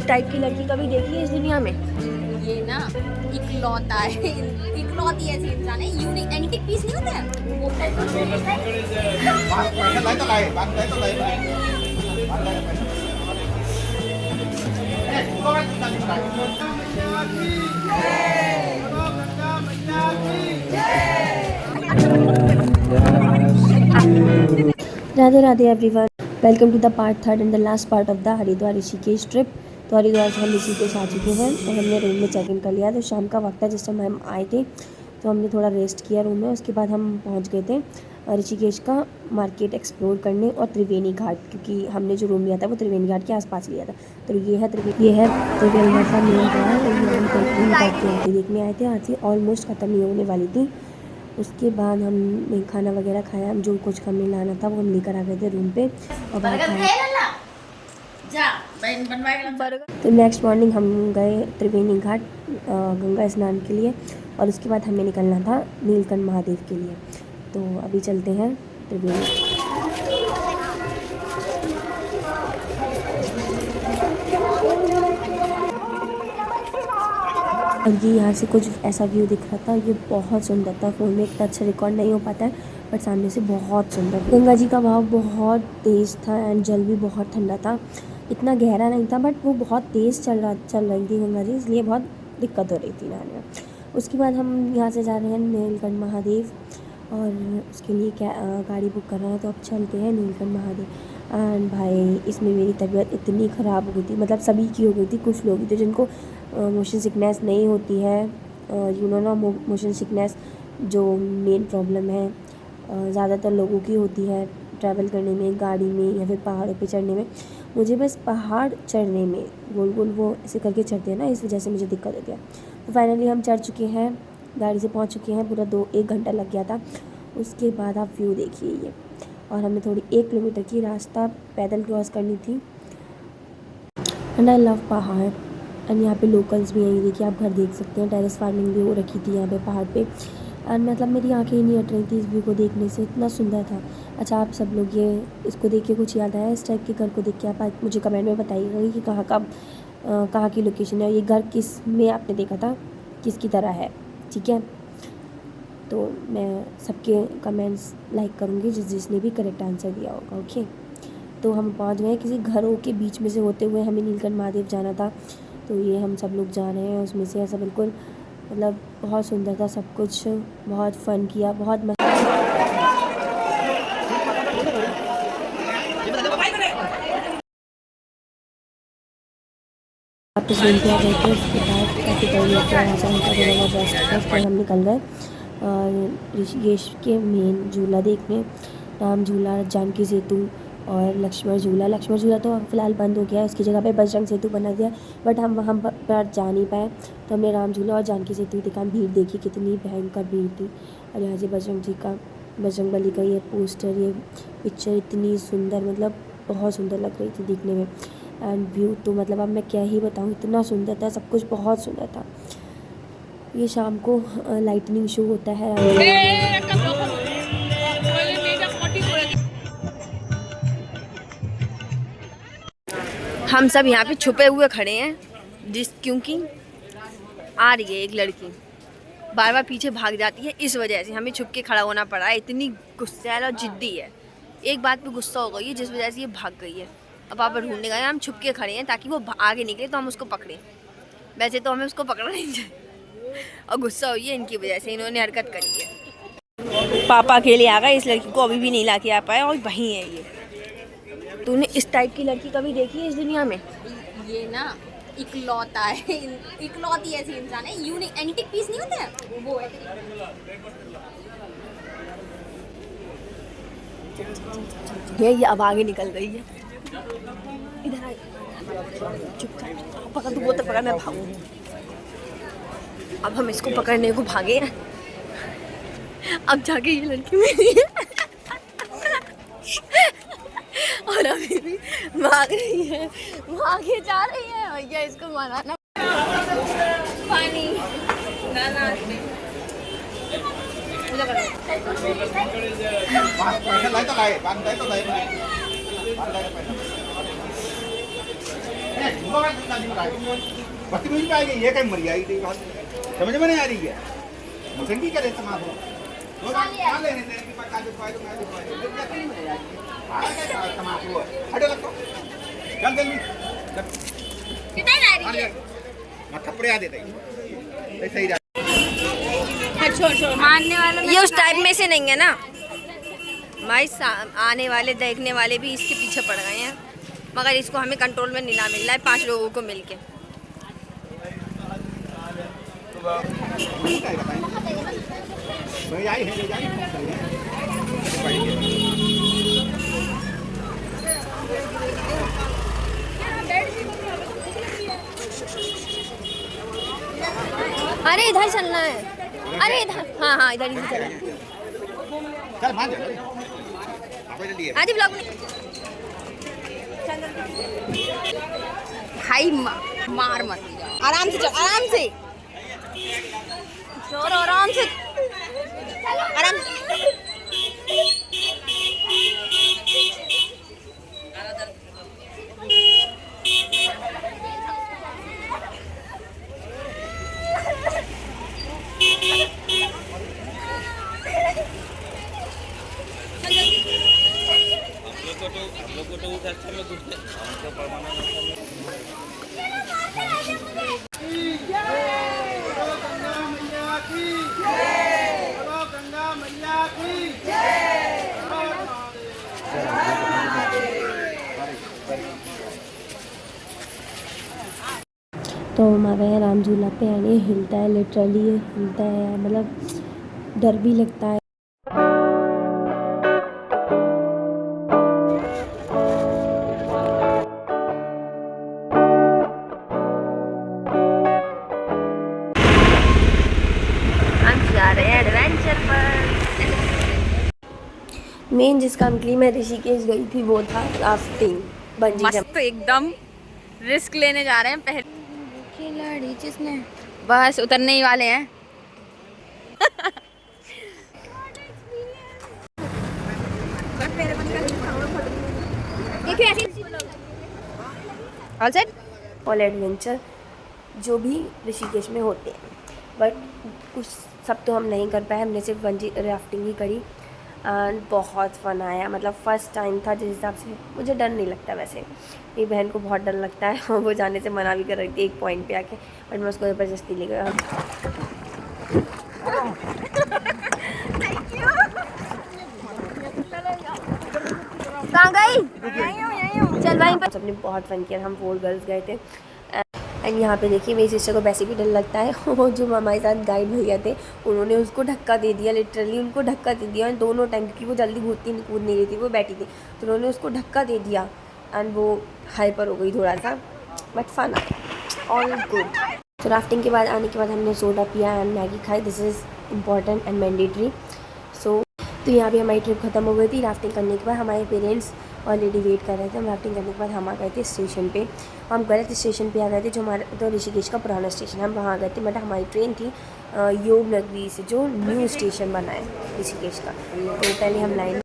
इस टाइप की लड़की कभी देखी है इस दुनिया में? ये ना इकलौता है, इकलौती ऐसी इंसान है, यूनिक एंटीक पीस नहीं होता है वो Radhe Radhe everyone, welcome to the part third and the last part of the Haridwar Rishikesh trip. तो हरिद्वार से हम ऋषिकेश आ चुके हैं और हमने रूम में चेक इन कर लिया। तो शाम का वक्त था जिस टाइम हम आए थे, तो हमने थोड़ा रेस्ट किया रूम में। उसके बाद हम पहुंच गए थे ऋषिकेश का मार्केट एक्सप्लोर करने और त्रिवेणी घाट, क्योंकि हमने जो रूम लिया था वो त्रिवेणी घाट के आसपास लिया था। तो ये है त्रिवेणी घाट का मेन द्वार और ये हम त्रिवेणी घाट की आरती देखने आए थे। आरती ऑलमोस्ट ख़त्म नहीं होने वाली थी। उसके बाद हमने खाना वगैरह खाया, हम जो कुछ हमें लाना था वो हम लेकर आ गए थे रूम पे और बाहर खाया। तो नेक्स्ट मॉर्निंग हम गए त्रिवेणी घाट गंगा स्नान के लिए और उसके बाद हमें निकलना था नीलकंठ महादेव के लिए। तो अभी चलते हैं त्रिवेणी। और ये यहाँ से कुछ ऐसा व्यू दिख रहा था, ये बहुत सुंदर था। फ़ोन में इतना अच्छा रिकॉर्ड नहीं हो पाता है, बट सामने से बहुत सुंदर। गंगा जी का बहाव बहुत तेज़ था एंड जल भी बहुत ठंडा था। इतना गहरा नहीं था बट वो बहुत तेज़ चल रही थी गंगा जी, इसलिए बहुत दिक्कत हो रही थी नहाने में। उसके बाद हम यहाँ से जा रहे हैं नीलकंठ महादेव और उसके लिए क्या गाड़ी बुक कर रहे हैं। तो अब चलते हैं नीलकंठ महादेव। एंड भाई इसमें मेरी तबीयत इतनी ख़राब हो गई थी, मतलब सभी की हो गई थी। कुछ लोग थे जिनको मोशन सिकनेस नहीं होती है, यू नो ना, मोशन सिकनेस जो मेन प्रॉब्लम है ज़्यादातर लोगों की होती है ट्रैवल करने में, गाड़ी में या फिर पहाड़ों पे चढ़ने में। मुझे बस पहाड़ चढ़ने में गोल गोल वो ऐसे करके चढ़ते हैं ना, इस वजह से मुझे दिक्कत होती है। तो फाइनली हम चढ़ चुके हैं, गाड़ी से पहुंच चुके हैं। पूरा 1 घंटा लग गया था। उसके बाद आप व्यू देखिए ये, और हमें थोड़ी 1 किलोमीटर की रास्ता पैदल क्रॉस करनी थी। एंड आई लव पहाड़। एंड यहाँ पे लोकल्स भी हैं, ये देखिए आप घर देख सकते हैं। टेरेस फार्मिंग भी हो रखी थी यहाँ पे पहाड़ पे। एंड मतलब मेरी आंखें ही नहीं हट रही थी इस व्यू को देखने से, इतना सुंदर था। अच्छा, आप सब लोग ये इसको देख के कुछ याद आया इस टाइप के घर को देख के? आप मुझे कमेंट में बताइएगा कि कहाँ की लोकेशन है, ये घर किस में आपने देखा था, किसकी तरह है, ठीक है? तो मैं सबके कमेंट्स लाइक करूँगी जिसने भी करेक्ट आंसर दिया होगा। ओके, तो हम पहुँच गए किसी घरों के बीच में से होते हुए। हमें नीलकंठ महादेव जाना था, तो ये हम सब लोग जा रहे हैं उसमें से। ऐसा बिल्कुल मतलब बहुत सुंदर था सब कुछ, बहुत फ़न किया, बहुत मज़ा। वापस रूम पे आ गए थे। उसके बाद काफ़ी टाइम लग गया, रेस्ट। फिर हम निकल गए ऋषिकेश के मेन झूला देखने, राम झूला, जानकी सेतु और लक्ष्मण झूला तो फ़िलहाल बंद हो गया है, उसकी जगह पे बजरंग सेतु बना दिया। बट हम वहाँ पर जा नहीं पाए, तो हमने राम झूला और जानकी सेतु देखा। भीड़ देखी कितनी भयंकर भीड़ थी। और यहाँ से बजरंगबली का ये पोस्टर, ये पिक्चर इतनी सुंदर, मतलब बहुत सुंदर लग रही थी दिखने में। एंड व्यू तो मतलब अब मैं क्या ही बताऊँ, इतना सुंदर था, सब कुछ बहुत सुंदर था। ये शाम को लाइटनिंग शो होता है। हम सब यहाँ पे छुपे हुए खड़े हैं, क्योंकि आ रही है एक लड़की, बार बार पीछे भाग जाती है, इस वजह से हमें छुप के खड़ा होना पड़ा है। इतनी गुस्सैल और जिद्दी है, एक बात पे गुस्सा हो गई है जिस वजह से ये भाग गई है। अब पापा ढूंढने गए, हम छुप के खड़े हैं ताकि वो आगे निकले तो हम उसको पकड़ें। वैसे तो हमें उसको पकड़ना नहीं चाहिए, और गुस्सा हुई है इनकी वजह से, इन्होंने हरकत करी है। पापा अकेले आ गए, इस लड़की को अभी भी नहीं ला के आ पाए, और वहीं है ये। तूने इस टाइप की लड़की कभी देखी है इस दुनिया में? ये ना इकलौता है, इकलौती ऐसी इंसान है, यूनिक एंटीक पीस नहीं होता है वो है। ये अब आगे निकल गई है, इधर आ। चुपचाप पकड़, तू बोतल पकड़, मैं भागूं। अब हम इसको पकड़ने को भागे हैं, अब जाके ये लड़की मेरी है और अभी भी भाग रही है, भागे जा रही है। भैया इसको मनाना, पानी ना बदतमीज पे आ गई, ये कहीं मरी आई थी बात समझ में नहीं आ रही है। मुसंगी करे समाज हो क्या लेने देने की पक्का जो फायदा मैं जो फायदा फिर क्या नहीं मिलेगा आगे क्या समाज हो हटो लगो चल जल्दी कितना ला रही है मत थप्पड़ आ देता है सही जा छोड़ मानने वाला ये उस टाइप में से नहीं है ना भाई। आने वाले देखने वाले भी इसके पीछे पड़ गए हैं, मगर इसको हमें कंट्रोल में नहीं ला मिल रहा है 5 लोगों को मिलके। तो आई है ले जाई अरे इधर चलना है, अरे इधर, हाँ हाँ इधर ही चलना है। चल भाग आपको जल्दी है आदि ब्लॉग में भाई मार मत आराम से चल आराम से और आराम से आराम तो हम आ गए हैं राम झूला पे एंड ये हिलता है, लिटरली ये हिलता है, मतलब डर भी लगता है। हम जा रहे हैं एडवेंचर पर। मेन जिस काम के लिए मैं ऋषिकेश गई थी वो था राफ्टिंग, बंजी जंप। मस्त एकदम रिस्क लेने जा रहे हैं पहले खिलाड़ी जिसने बस उतरने ही वाले हैं। ऑल सेट ऑल एडवेंचर जो भी ऋषिकेश में होते हैं, बट कुछ सब तो हम नहीं कर पाए, हमने सिर्फ बंजी राफ्टिंग ही करी एंड बहुत फन आया। मतलब फ़र्स्ट टाइम था, जिस हिसाब से मुझे डर नहीं लगता वैसे, मेरी बहन को बहुत डर लगता है, वो जाने से मना भी कर रही थी एक पॉइंट पे आके, बट मैं उसको ज़बरदस्ती ले गया। कहाँ गई? चल भाई सबने बहुत फन किया, हम 4 गर्ल्स गए थे। एंड यहाँ पे देखिए मेरी सिस्टर को वैसे भी डर लगता है, वो जो हमारे साथ गाइड भैया थे उन्होंने उसको धक्का दे दिया, लिटरली उनको धक्का दे दिया दोनों टाइम, क्योंकि वो जल्दी कूद नहीं रही थी, वो बैठी थी, तो उन्होंने उसको धक्का दे दिया एंड वो हाइपर हो गई थोड़ा सा, बट फन ऑल गुड। तो राफ्टिंग के बाद आने के बाद हमने सोडा पिया एंड मैगी खाई, this is important and mandatory. तो यहाँ पे हमारी ट्रिप ख़त्म हो गई थी। राफ्टिंग करने के बाद हमारे पेरेंट्स ऑलरेडी वेट कर रहे थे। हम राफ्टिंग करने के बाद हम आ गए थे स्टेशन पे। हम गलत स्टेशन पे आ गए थे, जो हमारा तो ऋषिकेश का पुराना स्टेशन, हम वहाँ गए थे, बट हमारी ट्रेन थी योग नगरी से, जो न्यू स्टेशन बना है ऋषिकेश का। तो पहले हम लाइन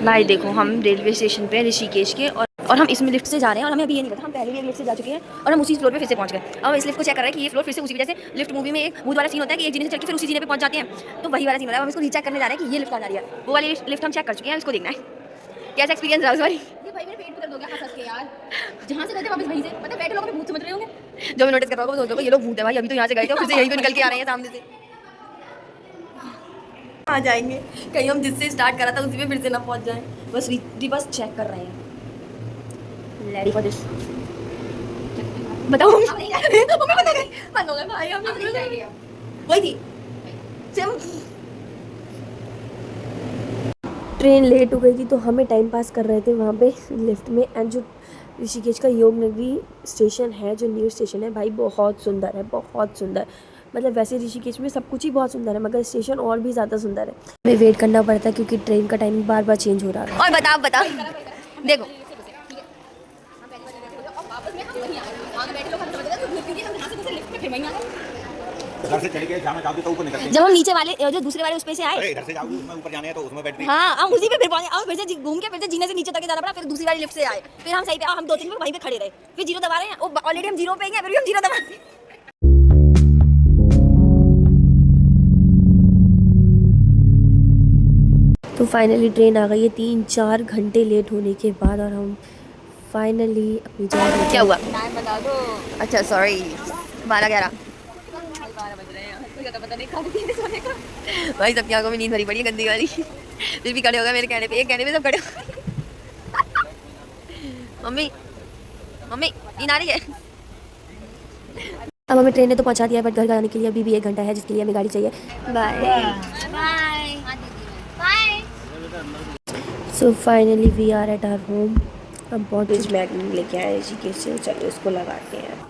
भाई देखो हम रेलवे स्टेशन पे ऋषिकेश के, और हम इसमें लिफ्ट से जा रहे हैं, और हमें अभी ये नहीं पता, हम पहले भी एक लिफ्ट से जा चुके हैं और हम उसी फ्लोर पे फिर से पहुंच गए। अब हम इस लिफ्ट को चेक कर रहे हैं कि ये फ्लोर फिर से उसी वजह से, लिफ्ट मूवी में एक भूत वाला सीन होता है कि एक जीने से चढ़ के फिर उसी जीने पे पहुंच जाते हैं, तो वही वाला सीन होता है। हम इसको रीचेक करने जा रहे हैं कि ये लिफ्ट कहाँ जा रही है, वो वाली लिफ्ट हम चेक कर चुके हैं, इसको देखना है कैसा एक्सपीरियंस रहा उस बारी। भाई मेरे पेट में दर्द हो गया हंस के यार, जहाँ से गए थे वापस वहीं से, पता है बैठे लोगों को भूत समझ रहे होंगे, जो मैं नोटिस कर रहा हूँ वो सोच रहा हूँ ये लोग भूत है भाई, अभी तो यहाँ से गए थे फिर से यहीं तो निकल के आ रहे हैं सामने से। आ जाएंगे कहीं हम जिससे स्टार्ट करा था उसी पे फिर से ना पहुंच जाए, बस बस चेक कर रहे हैं। रेडी फॉर दिस, बताओ हमें पता नहीं बंद हो गए भाई, हम वही थी सेम। ट्रेन लेट हो गई थी, तो हमें टाइम पास कर रहे थे वहाँ पे लिफ्ट में। एंड जो ऋषिकेश का योग नगरी स्टेशन है, जो न्यू स्टेशन है भाई, बहुत सुंदर है, बहुत सुंदर। मतलब वैसे ऋषिकेश में सब कुछ ही बहुत सुंदर है, मगर स्टेशन और भी ज़्यादा सुंदर है। हमें वेट करना पड़ता है क्योंकि ट्रेन का टाइमिंग बार बार चेंज हो रहा है। और बता देखो घर से चढ़ के जाना चाहते तो ऊपर निकलते जब हम नीचे वाले जो दूसरे वाले उस पे से आए, अरे इधर से जाओगे उसमें ऊपर जाने है तो उसमें बैटरी हाँ हम उसी पे फिर पहुंचे और फिर से घूम के फिर से जीने से नीचे तक जाना पड़ा, फिर दूसरी वाली लिफ्ट से आए, फिर हम सही पे हम 2-3 मिनट वहीं पे खड़े रहे, फिर जीरो दबा रहे हैं, ऑलरेडी हम जीरो पे हैं, फिर भी हम जीरो दबा रहे हैं। तो फाइनली ट्रेन आ गई है 3-4 घंटे लेट होने के बाद, और हम फाइनली अपनी जगह क्या हुआ? टाइम बता दो। अच्छा सॉरी, 12-11 12 बज रहे हैं, मुझे तो पता नहीं कब पीने सोने का। भाई सबकी आंखों में नींद भरी पड़ी है गंदी वाली, फिर भी खड़े हो गए मेरे कहने पे, एक कहने पे सब खड़े हो गए। मम्मी मम्मी नींद आ रही है। अब हमें ट्रेन ने तो पहुंचा दिया है, बट घर जाने के लिए अभी भी 1 घंटा है, जिसके लिए हमें गाड़ी चाहिए। Bye. Bye bye. So finally we are at our home. हम बहुत कुछ बैग लेके आए ऋषिकेश से, चलो इसको लगाते हैं।